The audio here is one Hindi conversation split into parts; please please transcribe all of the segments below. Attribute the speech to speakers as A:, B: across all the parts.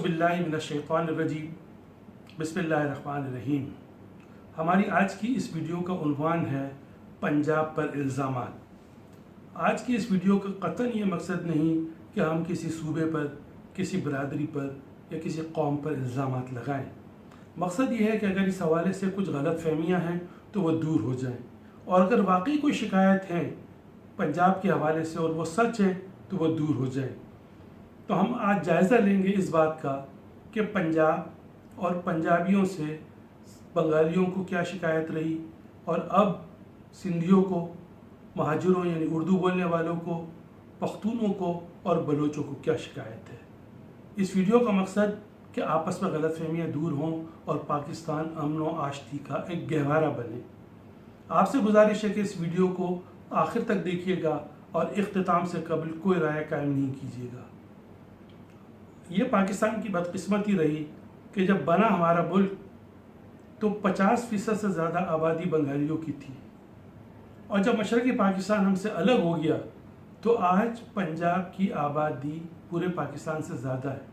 A: बिस्मिल्लाहिमिनश्शैतानिर्रजीम बिस्मिल्लाहिर्रहमानिर्रहीम। हमारी आज की इस वीडियो का उन्वान है पंजाब पर इल्ज़ामात। आज की इस वीडियो का कतई ये मकसद नहीं कि हम किसी सूबे पर, किसी बरादरी पर या किसी कौम पर इल्ज़ामात लगाएं। मकसद ये है कि अगर इस हवाले से कुछ गलत फहमियाँ हैं तो वो दूर हो जाएं, और अगर वाकई कोई शिकायत है पंजाब के हवाले से और वो सच है तो वो दूर हो जाए। तो हम आज जायज़ा लेंगे इस बात का कि पंजाब और पंजाबियों से बंगालियों को क्या शिकायत रही, और अब सिंधियों को, महाजरों यानी उर्दू बोलने वालों को, पख्तूनों को और बलोचों को क्या शिकायत है। इस वीडियो का मकसद कि आपस में गलतफहमियाँ दूर हों और पाकिस्तान अमन व आश्ती का एक गहवारा बने। आपसे गुजारिश है कि इस वीडियो को आखिर तक देखिएगा और इख्तिताम से कबल कोई राय कायम नहीं कीजिएगा। ये पाकिस्तान की बदकिस्मती रही कि जब बना हमारा मुल्क तो 50% से ज़्यादा आबादी बंगालियों की थी, और जब मशरक़ी पाकिस्तान हमसे अलग हो गया तो आज पंजाब की आबादी पूरे पाकिस्तान से ज़्यादा है।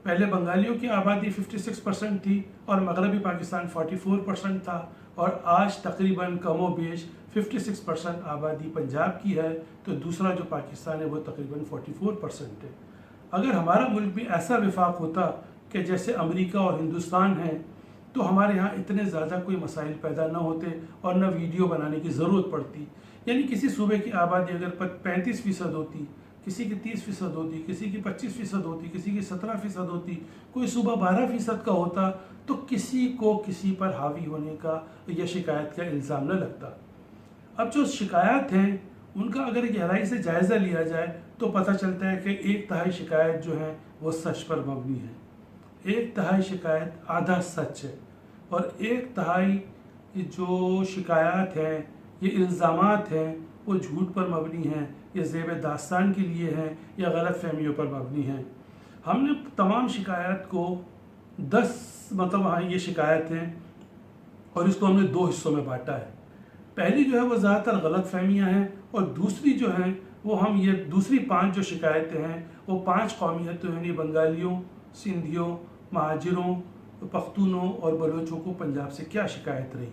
A: पहले बंगालियों की आबादी 56% थी और मगरबी पाकिस्तान 44% था, और आज तकरीबन कमो बेश 56% आबादी पंजाब की है, तो दूसरा जो पाकिस्तान है वो तकरीबन 44% है। अगर हमारा मुल्क भी ऐसा विफाक होता कि जैसे अमेरिका और हिंदुस्तान है तो हमारे यहाँ इतने ज़्यादा कोई मसाइल पैदा न होते और न वीडियो बनाने की ज़रूरत पड़ती। यानी किसी सूबे की आबादी अगर 35% होती, किसी की 30% होती, किसी की 25% होती, किसी की 17% होती, कोई सूबा 12% का होता तो किसी को किसी पर हावी होने का या शिकायत का इल्ज़ाम न लगता। अब जो शिकायत हैं उनका अगर गहराई से जायज़ा लिया जाए तो पता चलता है कि 1/3 शिकायत जो है वो सच पर मबनी है, 1/3 शिकायत आधा सच है, और 1/3 जो शिकायत हैं, ये इल्ज़ामात हैं, वो झूठ पर मबनी हैं, ये ज़ेब दास्तान के लिए हैं या गलत फहमियों पर मबनी हैं। हमने तमाम शिकायत को 10 हाँ ये शिकायत हैं और इसको हमने 2 हिस्सों में बांटा है। पहली जो है वो ज़्यादातर गलत फहमियाँ हैं, और दूसरी जो है वो हम ये दूसरी 5 जो शिकायतें हैं वो 5 कौमियतों यानी बंगालियों, सिंधियों, महाजरों, पख्तूनों और बलोचों को पंजाब से क्या शिकायत रही,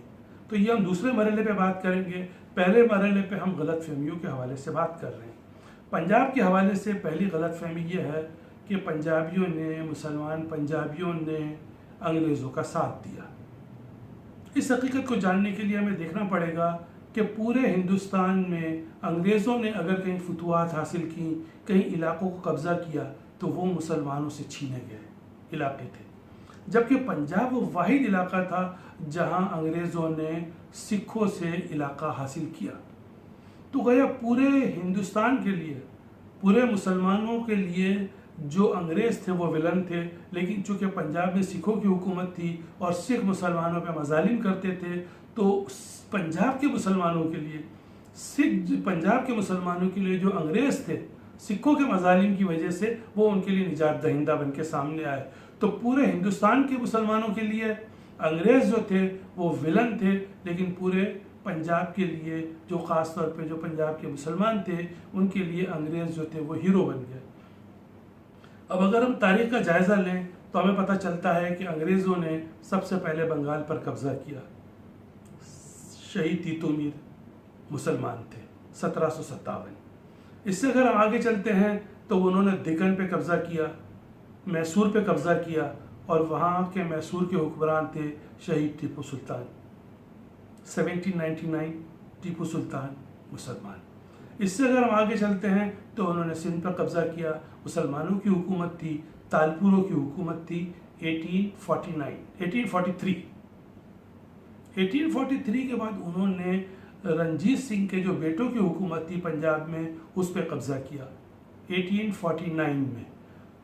A: तो ये हम दूसरे मरहले पे बात करेंगे। पहले मरहले पे हम गलत फहमियों के हवाले से बात कर रहे हैं। पंजाब के हवाले से पहली गलत फहमी ये है कि पंजाबियों ने, मुसलमान पंजाबियों ने अंग्रेज़ों का साथ दिया। इस हकीकत को जानने के लिए हमें देखना पड़ेगा कि पूरे हिंदुस्तान में अंग्रेज़ों ने अगर कहीं फतवाहत हासिल की, कहीं इलाक़ों को कब्ज़ा किया, तो वो मुसलमानों से छीने गए इलाके थे, जबकि पंजाब वो वाहिद इलाका था जहां अंग्रेज़ों ने सिखों से इलाका हासिल किया। तो गया पूरे हिंदुस्तान के लिए, पूरे मुसलमानों के लिए जो अंग्रेज़ थे वो विलन थे, लेकिन चूँकि पंजाब में सिखों की हुकूमत थी और सिख मुसलमानों पे मजालिम करते थे, तो पंजाब के मुसलमानों के लिए, पंजाब के मुसलमानों के लिए जो अंग्रेज़ थे सिखों के मजालिम की वजह से वो उनके लिए निजात दहिंदा बन के सामने आए। तो पूरे हिंदुस्तान के मुसलमानों के लिए अंग्रेज़ जो थे वो विलन थे, लेकिन पूरे पंजाब के लिए जो ख़ास तौर पे जो पंजाब के मुसलमान थे उनके लिए अंग्रेज़ जो थे वो हीरो बन गए। अब अगर हम तारीख़ का जायज़ा लें तो हमें पता चलता है कि अंग्रेज़ों ने सबसे पहले बंगाल पर कब्ज़ा किया। शहीद तीतू मीर मुसलमान थे 1757। इससे अगर हम आगे चलते हैं तो उन्होंने दिकन पे कब्ज़ा किया, मैसूर पे कब्ज़ा किया, और वहाँ के मैसूर के हुक्मरान थे शहीद टीपू सुल्तान। 1799 टीपू सुल्तान मुसलमान। इससे अगर हम आगे चलते हैं तो उन्होंने सिंध पर कब्ज़ा किया, मुसलमानों की हुकूमत थी, तालपुरों की हुकूमत थी। 1843 के बाद उन्होंने रंजीत सिंह के जो बेटों की हुकूमत थी पंजाब में उस पर कब्ज़ा किया 1849 में।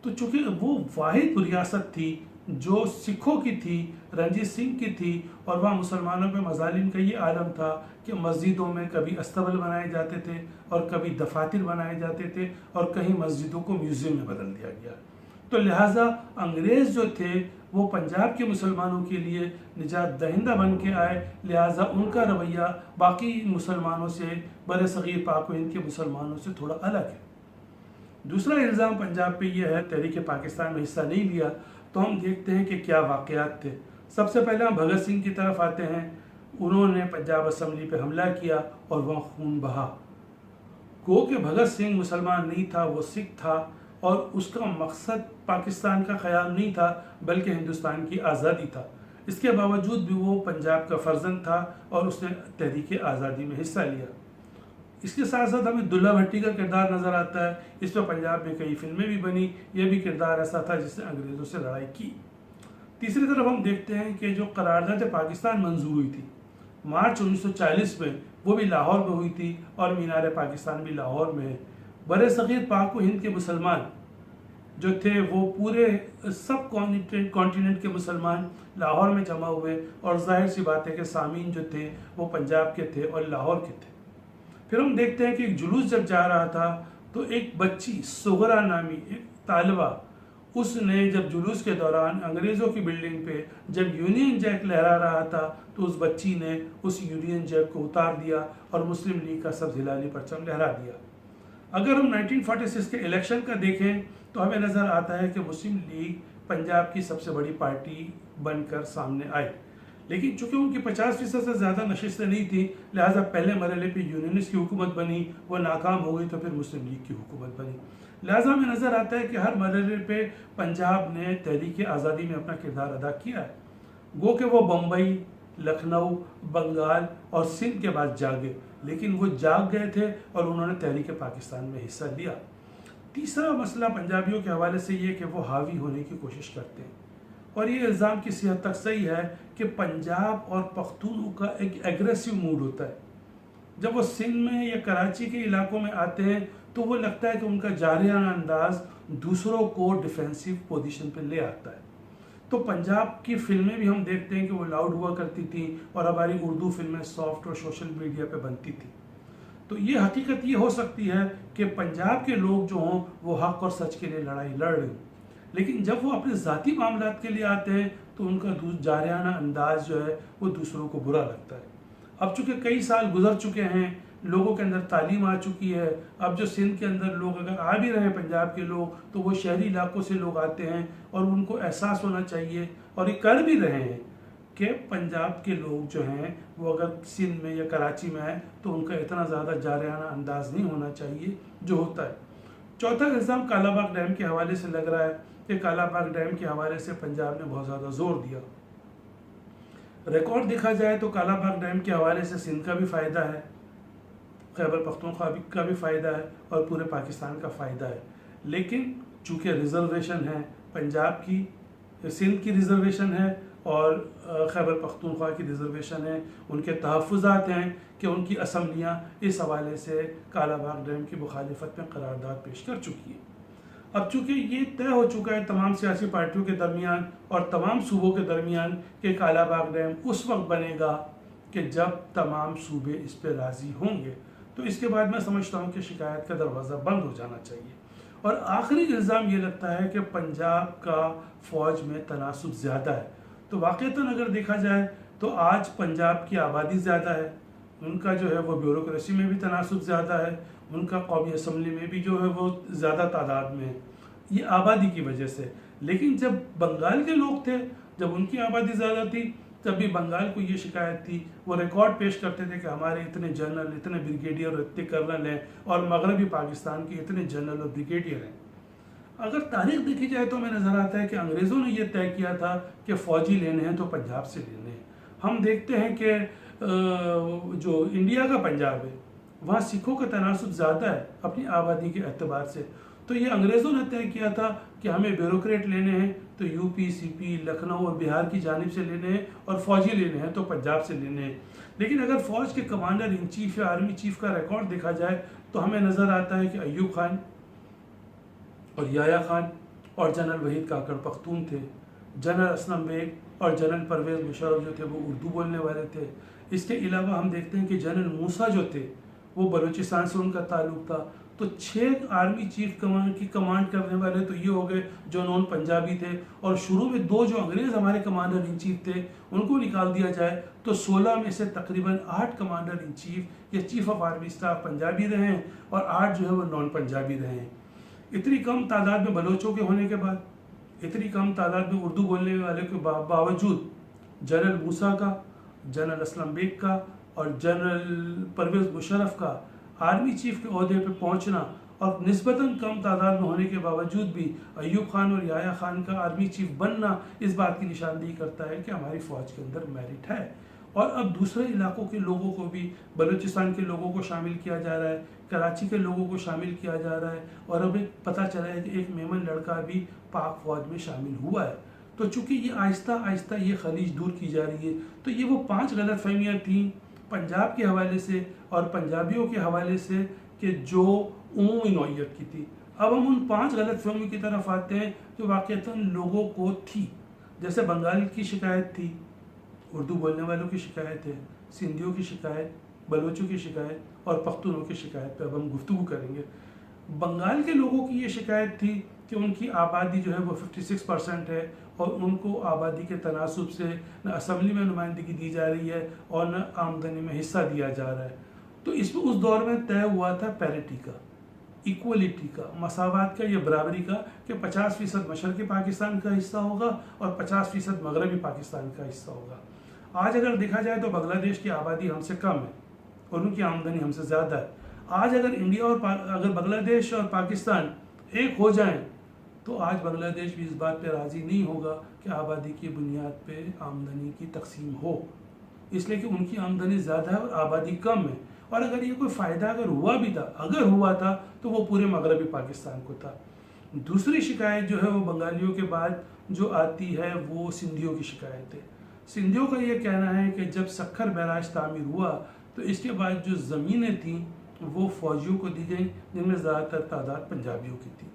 A: तो चूँकि वो वाहिद रियासत थी जो सिखों की थी, रंजीत सिंह की थी, और वहाँ मुसलमानों पे मजालिम का ये आलम था कि मस्जिदों में कभी अस्तबल बनाए जाते थे और कभी दफातर बनाए जाते थे, और कहीं मस्जिदों को म्यूज़ियम में बदल दिया गया। तो लिहाजा अंग्रेज़ जो थे वो पंजाब के मुसलमानों के लिए निजात दहिंदा बन के आए, लिहाजा उनका रवैया बाकी मुसलमानों से, बर सग़ीर पाक व हिंद के मुसलमानों से थोड़ा अलग है। दूसरा इल्ज़ाम पंजाब पे यह है, तहरीक पाकिस्तान में हिस्सा नहीं लिया, तो हम देखते हैं कि क्या वाक़यात थे। सबसे पहले हम भगत सिंह की तरफ आते हैं। उन्होंने पंजाब असम्बली पे हमला किया और वहाँ खून बहा। गो कि भगत सिंह मुसलमान नहीं था, वो सिख था और उसका मकसद पाकिस्तान का ख़याल नहीं था बल्कि हिंदुस्तान की आज़ादी था। इसके बावजूद भी वो पंजाब का फर्जंद था और उसने तहरीक आज़ादी में हिस्सा लिया। इसके साथ साथ हमें दुल्ला भट्टी का किरदार नज़र आता है। इस पर पंजाब में कई फिल्में भी बनी। यह भी किरदार ऐसा था जिसने अंग्रेज़ों से लड़ाई की। तीसरी तरफ हम देखते हैं कि जो करारदाद पाकिस्तान मंजूर हुई थी मार्च 1940 में, वो भी लाहौर में हुई थी और मीनार पाकिस्तान भी लाहौर में है। बड़े सग़ीर पाक व हिंद के मुसलमान जो थे वो पूरे सब कॉन्टिनेंट के मुसलमान लाहौर में जमा हुए और जाहिर सी बात है कि सामीन जो थे वो पंजाब के थे और लाहौर के थे। फिर हम देखते हैं कि एक जुलूस जब जा रहा था तो एक बच्ची सुगरा नामी एक तालिबा, उसने जब जुलूस के दौरान अंग्रेज़ों की बिल्डिंग पे जब यूनियन जैक लहरा रहा था तो उस बच्ची ने उस यूनियन जैक को उतार दिया और मुस्लिम लीग का सब्ज़ हिलाली परचम लहरा दिया। अगर हम 1946 के इलेक्शन का देखें तो हमें नज़र आता है कि मुस्लिम लीग पंजाब की सबसे बड़ी पार्टी बनकर सामने आई, लेकिन चूंकि उनकी 50% से ज़्यादा नशिस्तें नहीं थी, लिहाजा पहले मरहले पे यूनियनिस्ट की हुकूमत बनी, वो नाकाम हो गई, तो फिर मुस्लिम लीग की हुकूमत बनी। लिहाजा हमें नज़र आता है कि हर मरहले पे पंजाब ने तहरीक आज़ादी में अपना किरदार अदा किया है। गो कि वो बम्बई, लखनऊ, बंगाल और सिंध के बाद जागे, लेकिन वो जाग गए थे और उन्होंने तहरीक पाकिस्तान में हिस्सा लिया। तीसरा मसला पंजाबियों के हवाले से ये कि वो हावी होने की कोशिश करते हैं और ये इल्ज़ाम किसी हद तक सही है कि पंजाब और पख्तूनों का एक एग्रेसिव मूड होता है। जब वो सिंध में या कराची के इलाकों में आते हैं तो वो लगता है कि उनका जारियाना अंदाज दूसरों को डिफेंसिव पोजीशन पे ले आता है। तो पंजाब की फिल्में भी हम देखते हैं कि वो लाउड हुआ करती थी और हमारी उर्दू फिल्में सॉफ्ट और सोशल मीडिया पे बनती थी। तो ये हकीकत ये हो सकती है कि पंजाब के लोग जो हों वो हक और सच के लिए लड़ाई लड़ रहे हों, लेकिन जब वो अपने ज़ाती मामलात के लिए आते हैं तो उनका जारियाना अंदाज जो है वो दूसरों को बुरा लगता है। अब चूँकि कई साल गुजर चुके हैं, लोगों के अंदर तालीम आ चुकी है, अब जो सिंध के अंदर लोग अगर आ भी रहे हैं पंजाब के लोग तो वो शहरी इलाकों से लोग आते हैं और उनको एहसास होना चाहिए और ये कर भी रहे हैं कि पंजाब के लोग जो हैं वो अगर सिंध में या कराची में आए तो उनका इतना ज़्यादा जारियाना अंदाज नहीं होना चाहिए जो होता है। चौथा इल्ज़ाम कालाबाग डैम के हवाले से लग रहा है कि कालाबाग डैम के हवाले से पंजाब ने बहुत ज़्यादा जोर दिया। रिकॉर्ड देखा जाए तो कालाबाग डैम के हवाले से सिंध का भी फ़ायदा है, खैबर पख्तूनख्वा का भी फ़ायदा है और पूरे पाकिस्तान का फ़ायदा है, लेकिन चूँकि रिजर्वेशन है पंजाब की, सिंध की रिजर्वेशन है और खैबर पख्तूनख्वा की रिजर्वेशन है, उनके तहफ़्फ़ुज़ात हैं कि उनकी असम्बलियाँ इस हवाले से कालाबाग डैम की मुखालिफत में करारदाद पेश कर चुकी है। अब चूँकि ये तय हो चुका है तमाम सियासी पार्टियों के दरमियान और तमाम सूबों के दरमियान कि कालाबाग डैम उस वक्त बनेगा कि जब तमाम सूबे इस पर राज़ी होंगे, तो इसके बाद मैं समझता हूँ कि शिकायत का दरवाज़ा बंद हो जाना चाहिए। और आखिरी इल्ज़ाम ये लगता है कि पंजाब का फ़ौज में तनासुब ज़्यादा है। तो वाक़ईतन अगर देखा जाए तो आज पंजाब की आबादी ज़्यादा है, उनका जो है वो ब्यूरोक्रेसी में भी तनासुब ज़्यादा है, उनका कौमी असम्बली में भी जो है वो ज़्यादा तादाद में है, ये आबादी की वजह से। लेकिन जब बंगाल के लोग थे, जब उनकी आबादी ज़्यादा थी, तब भी बंगाल को ये शिकायत थी, वो रिकॉर्ड पेश करते थे कि हमारे इतने जनरल, इतने ब्रिगेडियर और इतने कर्नल हैं और मगरबी पाकिस्तान के इतने जनरल और ब्रिगेडियर हैं। अगर तारीख देखी जाए तो हमें नज़र आता है कि अंग्रेज़ों ने यह तय किया था कि फ़ौजी लेने हैं तो पंजाब से लेने हैं। हम देखते हैं कि जो इंडिया का पंजाब है वहाँ सिखों का तनासुब ज़्यादा है अपनी आबादी के एतबार से, तो ये अंग्रेज़ों ने तय किया था कि हमें ब्यूरोक्रेट लेने हैं तो यूपी, सीपी, लखनऊ और बिहार की जानिब से लेने हैं और फ़ौजी लेने हैं तो पंजाब से लेने हैं। लेकिन अगर फ़ौज के कमांडर इन चीफ या आर्मी चीफ का रिकॉर्ड देखा जाए तो हमें नज़र आता है कि अयूब खान और याया खान और जनरल वहीद काकड़ पख्तून थे, जनरल असलम बेग और जनरल परवेज़ मुशर्रफ जो थे वो उर्दू बोलने वाले थे। इसके अलावा हम देखते हैं कि जनरल मूसा जो थे वो बलूचिस्तान से उनका ताल्लुक़ था। तो 6 आर्मी चीफ की कमांड करने वाले तो ये हो गए जो नॉन पंजाबी थे, और शुरू में 2 जो अंग्रेज़ हमारे कमांडर इन चीफ थे उनको निकाल दिया जाए तो 16 में से तकरीबन 8 कमांडर इन चीफ या chief of army staff Punjabi रहे हैं और 8 जो है वो नॉन पंजाबी रहे हैं। इतनी कम तादाद में बलोचों के होने के बाद इतनी कम तादाद में उर्दू बोलने वाले के बावजूद जनरल मूसा का, जनरल असलम बेग का और जनरल परवेज़ मुशर्रफ का आर्मी चीफ के ओहदे पर पहुंचना और निस्बतन कम तादाद में होने के बावजूद भी अयूब खान और याया खान का आर्मी चीफ बनना इस बात की निशानदेही करता है कि हमारी फ़ौज के अंदर मेरिट है। और अब दूसरे इलाकों के लोगों को भी, बलूचिस्तान के लोगों को शामिल किया जा रहा है, कराची के लोगों को शामिल किया जा रहा है, और अब एक पता चला है कि एक मेमन लड़का भी पाक फ़ौज में शामिल हुआ है। तो चूँकि ये आहिस्ता आहिस्ता ये खलीज दूर की जा रही है, तो ये वो 5 गलत फहमियाँ थीं पंजाब के हवाले से और पंजाबियों के हवाले से कि जो उमूमी नौइयत की थी। अब हम उन 5 गलत फहमियों की तरफ आते हैं जो वाक़ईतन लोगों को थी। जैसे बंगाल की शिकायत थी, उर्दू बोलने वालों की शिकायत है, सिंधियों की शिकायत, बलोचों की शिकायत और पख्तूनों की शिकायत पे अब हम गुफ्तगू करेंगे। बंगाल के लोगों की ये शिकायत थी कि उनकी आबादी जो है वो 56% है और उनको आबादी के तनासुब से न असम्बली में नुमाइंदगी दी जा रही है और न आमदनी में हिस्सा दिया जा रहा है। तो इसमें उस दौर में तय हुआ था पैरिटी का, इक्वलिटी का, मसावात का, या बराबरी का कि 50% मशरक़ी पाकिस्तान का हिस्सा होगा और 50% मगरबी पाकिस्तान का हिस्सा होगा। आज अगर देखा जाए तो बांग्लादेश की आबादी हमसे कम है और उनकी आमदनी हमसे ज़्यादा है। आज अगर इंडिया और अगर बांग्लादेश और पाकिस्तान एक हो जाएं तो आज बांग्लादेश भी इस बात पे राज़ी नहीं होगा कि आबादी की बुनियाद पे आमदनी की तकसीम हो, इसलिए कि उनकी आमदनी ज़्यादा है और आबादी कम है। और अगर ये कोई फ़ायदा अगर हुआ था तो वो पूरे मगरबी पाकिस्तान को था। दूसरी शिकायत जो है वो बंगालियों के बाद जो आती है वो सिंधियों की शिकायत है। सिंधियों का ये कहना है कि जब सक्खर बैराज तामीर हुआ तो इसके बाद जो ज़मीनें थीं वो फ़ौजियों को दी गई, जिनमें ज़्यादातर तादाद पंजाबियों की थी।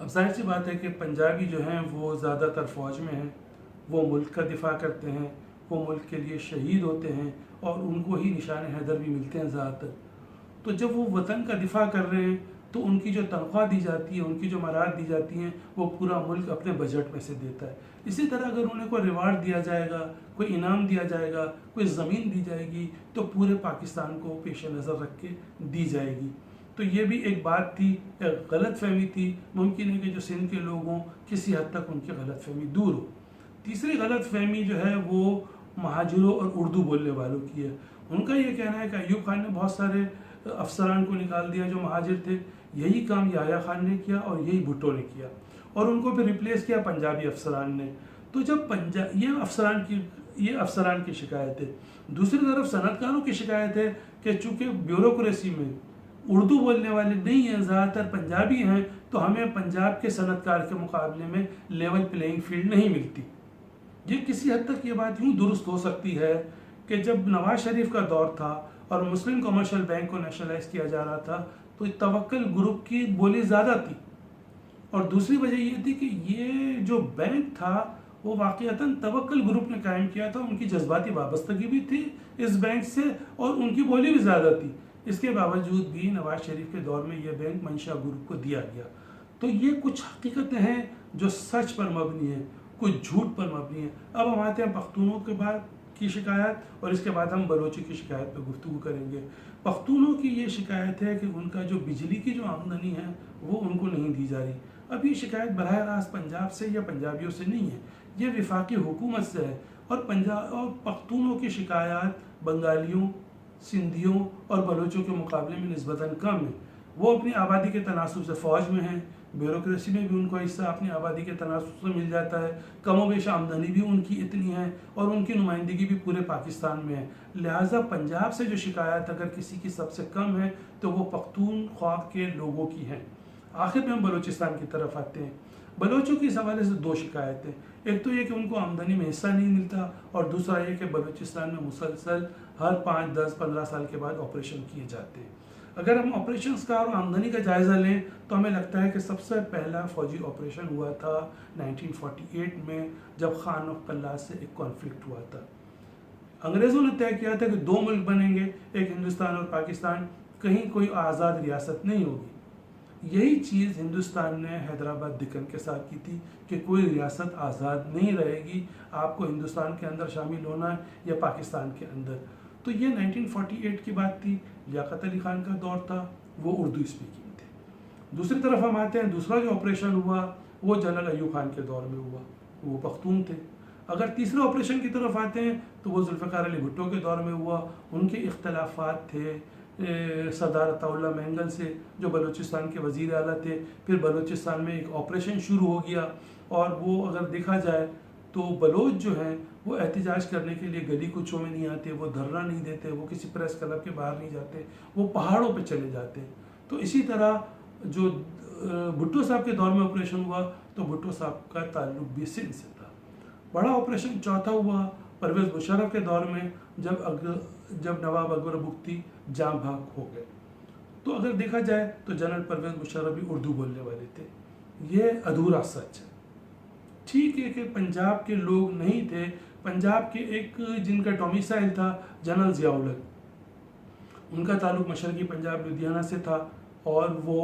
A: अब जाहिर सी बात है कि पंजाबी जो हैं वो ज़्यादातर फ़ौज में हैं, वो मुल्क का दिफा करते हैं, वो मुल्क के लिए शहीद होते हैं और उनको ही निशान हैदर भी मिलते हैं ज़्यादातर। तो जब वो वतन का दिफा कर रहे हैं तो उनकी जो तनख्वाह दी जाती है, उनकी जो मराद दी जाती हैं, वो पूरा मुल्क अपने बजट में से देता है। इसी तरह अगर उन्हें कोई रिवार्ड दिया जाएगा, कोई इनाम दिया जाएगा, कोई ज़मीन दी जाएगी तो पूरे पाकिस्तान को पेश नज़र रख के दी जाएगी। तो ये भी एक बात थी, एक गलत फहमी थी। मुमकिन है कि जो सिंध के लोग हों किसी हद तक उनकी गलत फहमी दूर हो। तीसरी गलत फहमी जो है वो महाजिरों और उर्दू बोलने वालों की है। उनका ये कहना है कि अयूब खान ने बहुत सारे अफसरान को निकाल दिया जो महाजिर थे। यही काम याया खान ने किया और यही भुट्टो ने किया और उनको फिर रिप्लेस किया पंजाबी अफसरान ने। तो जब ये अफसरान की शिकायत है। दूसरी तरफ सनतकारों की शिकायत है कि चूँकि ब्यूरोक्रेसी में उर्दू बोलने वाले नहीं हैं, ज़्यादातर पंजाबी हैं, तो हमें पंजाब के सनतकार के मुकाबले में लेवल प्लेइंग फील्ड नहीं मिलती। ये किसी हद तक ये बात यूँ दुरुस्त हो सकती है कि जब नवाज शरीफ का दौर था और मुस्लिम कमर्शियल बैंक को नेशनलाइज किया जा रहा था तो तवक्कल ग्रुप की बोली ज़्यादा थी। और दूसरी वजह ये थी कि ये जो बैंक था वो वाक़ईतन तवक्कल ग्रुप ने कायम किया था, उनकी जज्बाती वाबस्तगी भी थी इस बैंक से और उनकी बोली भी ज़्यादा थी। इसके बावजूद भी नवाज शरीफ के दौर में ये बैंक मंशा ग्रुप को दिया गया। तो ये कुछ हकीकतें हैं जो सच पर मबनी है, कुछ झूठ पर मबनी है। अब हम आते हैं पख्तूनों के बाद की शिकायत और इसके बाद हम बलोची की शिकायत पर गुफ्तगू करेंगे। पख्तूनों की ये शिकायत है कि उनका जो बिजली की जो आमदनी है वो उनको नहीं दी जा रही। अब ये शिकायत बराह रास्त पंजाब से या पंजाबियों से नहीं है, ये वफाकी हुकूमत से है। और पख्तूनों की शिकायत बंगालियों, सिंधियों और बलोचों के मुकाबले में निस्बतन कम है। वो अपनी आबादी के तनासुब से फ़ौज में हैं, ब्यूरोक्रेसी में भी उनको हिस्सा अपनी आबादी के तनासुब से मिल जाता है, कमोबेश आमदनी भी उनकी इतनी है और उनकी नुमाइंदगी भी पूरे पाकिस्तान में है। लिहाजा पंजाब से जो शिकायत अगर किसी की सबसे कम है तो वो पख्तूनख्वा के लोगों की है। आखिर में हम बलूचिस्तान की तरफ आते हैं। बलोचों की इस हवाले से 2 शिकायतें, एक तो ये कि उनको आमदनी में हिस्सा नहीं मिलता और दूसरा ये कि बलूचिस्तान में मुसलसल हर 5, 10, 15 साल के बाद ऑपरेशन किए जाते हैं। अगर हम ऑपरेशंस का और आमदनी का जायज़ा लें तो हमें लगता है कि सबसे पहला फ़ौजी ऑपरेशन हुआ था 1948 में, जब खान ऑफ कल्लाज से एक कॉन्फ्लिक्ट हुआ था। अंग्रेज़ों ने तय किया था कि 2 मुल्क बनेंगे, एक हिंदुस्तान और पाकिस्तान, कहीं कोई आज़ाद रियासत नहीं होगी। यही चीज़ हिंदुस्तान ने हैदराबाद दिक्कन के साथ की थी कि कोई रियासत आज़ाद नहीं रहेगी, आपको हिंदुस्तान के अंदर शामिल होना है या पाकिस्तान के अंदर। तो ये 1948 की बात थी। लियाकत अली खान का दौर था, वो उर्दू स्पीकिंग थे। दूसरी तरफ हम आते हैं, दूसरा जो ऑपरेशन हुआ वो जनरल अयूब खान के दौर में हुआ, वो पख्तून थे। अगर तीसरे ऑपरेशन की तरफ आते हैं तो वो जुल्फ़िकार अली भुट्टो के दौर में हुआ। उनके इख्तलाफात थे सरदार अताउल्लाह मेंगल से, जो बलूचिस्तान के वज़ीर आला थे। फिर बलूचिस्तान में एक ऑपरेशन शुरू हो गया और वो अगर देखा जाए तो बलोच जो हैं वो एहतजाज करने के लिए गली कुचों में नहीं आते, वो धरना नहीं देते, वो किसी प्रेस क्लब के बाहर नहीं जाते, वो पहाड़ों पे चले जाते हैं। तो इसी तरह जो भुट्टो साहब के दौर में ऑपरेशन हुआ तो भुट्टो साहब का ताल्लुक भी सिंध से था। बड़ा ऑपरेशन चौथा हुआ परवेज़ मुशर्रफ के दौर में, जब नवाब अकबर बुख्ती जाम भाग हो गए। तो अगर देखा जाए तो जनरल परवेज़ मुशर्रफ भी उर्दू बोलने वाले थे। ये अधूरा सच है। ठीक है कि पंजाब के लोग नहीं थे, पंजाब के एक जिनका डोमिसाइल था जनरल ज़ियाउल हक, उनका ताल्लुक मशरक़ी पंजाब लुधियाना से था और वो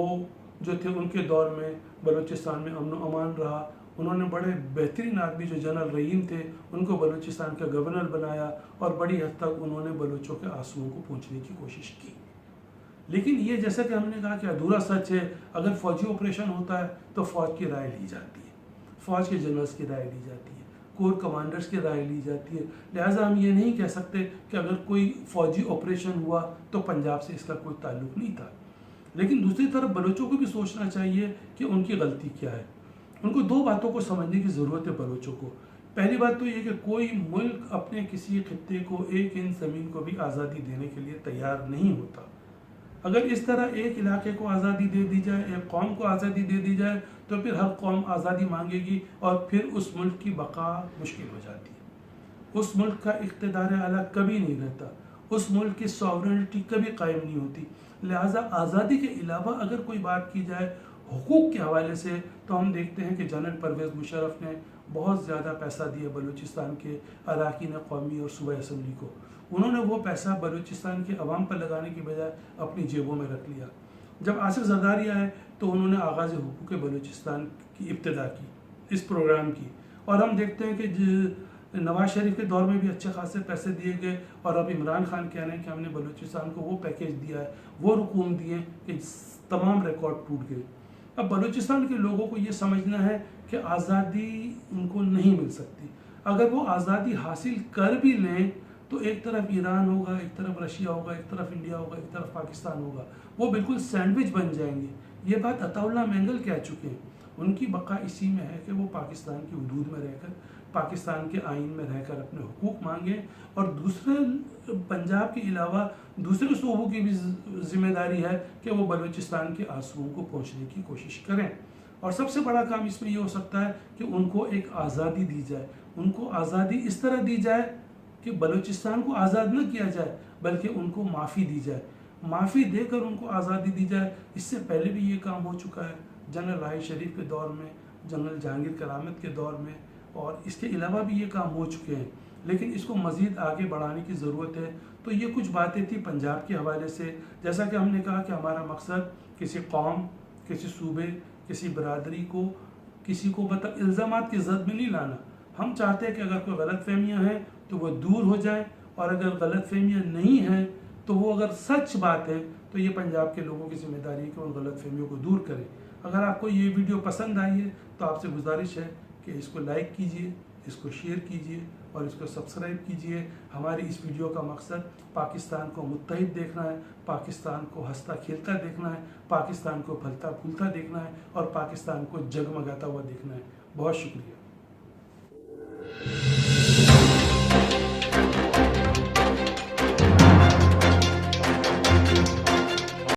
A: जो थे उनके दौर में बलूचिस्तान में अमन व अमान रहा। उन्होंने बड़े बेहतरीन आदमी जो जनरल रहीम थे उनको बलूचिस्तान का गवर्नर बनाया और बड़ी हद तक उन्होंने बलूचों के आंसुओं को पोंछने की कोशिश की। लेकिन ये जैसा कि हमने कहा कि अधूरा सच है। अगर फौजी ऑपरेशन होता है तो फ़ौज की राय ली जाती है, फ़ौज के जनरल्स की राय ली जाती है, कोर कमांडर्स की राय ली जाती है। लिहाजा हम ये नहीं कह सकते कि अगर कोई फ़ौजी ऑपरेशन हुआ तो पंजाब से इसका कोई ताल्लुक़ नहीं था। लेकिन दूसरी तरफ बलोचों को भी सोचना चाहिए कि उनकी गलती क्या है। उनको दो बातों को समझने की ज़रूरत है बलोचों को। पहली बात तो ये कि कोई मुल्क अपने किसी खित्ते को, एक इंच ज़मीन को भी आज़ादी देने के लिए तैयार नहीं होता। अगर इस तरह एक इलाके को आज़ादी दे दी जाए, एक कौम को आज़ादी दे दी जाए तो फिर हर कौम आज़ादी मांगेगी और फिर उस मुल्क की बका मुश्किल हो जाती है। उस मुल्क का इक़्तिदार आला कभी नहीं रहता, उस मुल्क की सॉवरेनिटी कभी कायम नहीं होती। लिहाजा आज़ादी के अलावा अगर कोई बात की जाए हुकूक के हवाले से तो हम देखते हैं कि जनरल परवेज़ मुशर्रफ ने बहुत ज़्यादा पैसा दिया बलूचिस्तान के अरकान कौमी और सूबाई असम्बली को। उन्होंने वो पैसा बलूचिस्तान के अवाम पर लगाने की बजाय अपनी जेबों में रख लिया। जब आसिफ ज़रदारी आए तो उन्होंने आगाज़ हुकूक बलूचिस्तान की इब्तिदा की, इस प्रोग्राम की। और हम देखते हैं कि नवाज शरीफ के दौर में भी अच्छे खासे पैसे दिए गए और अब इमरान खान कह रहे हैं कि हमने बलूचिस्तान को वो पैकेज दिया है, वो रुकूम दिए कि तमाम रिकॉर्ड टूट गए। अब बलूचिस्तान के लोगों को ये समझना है कि आज़ादी उनको नहीं मिल सकती। अगर वो आज़ादी हासिल कर भी लें तो एक तरफ ईरान होगा, एक तरफ रशिया होगा, एक तरफ इंडिया होगा, एक तरफ पाकिस्तान होगा, वो बिल्कुल सैंडविच बन जाएंगे। ये बात अताउल्लाह मेंगल कह चुके हैं। उनकी बका इसी में है कि वो पाकिस्तान की हुदूद में रहकर, पाकिस्तान के आइन में रहकर अपने हुकूक मांगें और दूसरे पंजाब के अलावा दूसरे सूबों की भी जिम्मेदारी है कि वो बलूचिस्तान के आंसुओं को पहुँचने की कोशिश करें। और सबसे बड़ा काम इसमें ये हो सकता है कि उनको एक आज़ादी दी जाए। उनको आज़ादी इस तरह दी जाए कि बलूचिस्तान को आज़ाद न किया जाए बल्कि उनको माफ़ी दी जाए, माफ़ी देकर उनको आज़ादी दी जाए। इससे पहले भी ये काम हो चुका है, जनरल राय शरीफ के दौर में, जनरल जहांगीर करामत के दौर में, और इसके अलावा भी ये काम हो चुके हैं। लेकिन इसको मज़ीद आगे बढ़ाने की ज़रूरत है। तो ये कुछ बातें थी पंजाब के हवाले से। जैसा कि हमने कहा कि हमारा मकसद किसी कौम, किसी सूबे, किसी बरादरी को, किसी को मतलब इल्ज़ामात की ज़द में नहीं लाना। हम चाहते हैं कि अगर कोई गलत फहमियाँ हैं तो वो दूर हो जाए, और अगर गलत फहमियाँ नहीं हैं तो वो अगर सच बात है तो ये पंजाब के लोगों की जिम्मेदारी है कि उन गलत फहमियों को दूर करें। अगर आपको ये वीडियो पसंद आई है तो आपसे गुजारिश है कि इसको लाइक कीजिए, इसको शेयर कीजिए और इसको सब्सक्राइब कीजिए। हमारी इस वीडियो का मकसद पाकिस्तान को मुत्तहिद देखना है, पाकिस्तान को हंसता खेलता देखना है, पाकिस्तान को फलता फूलता देखना है और पाकिस्तान को जगमगाता हुआ देखना है। बहुत शुक्रिया।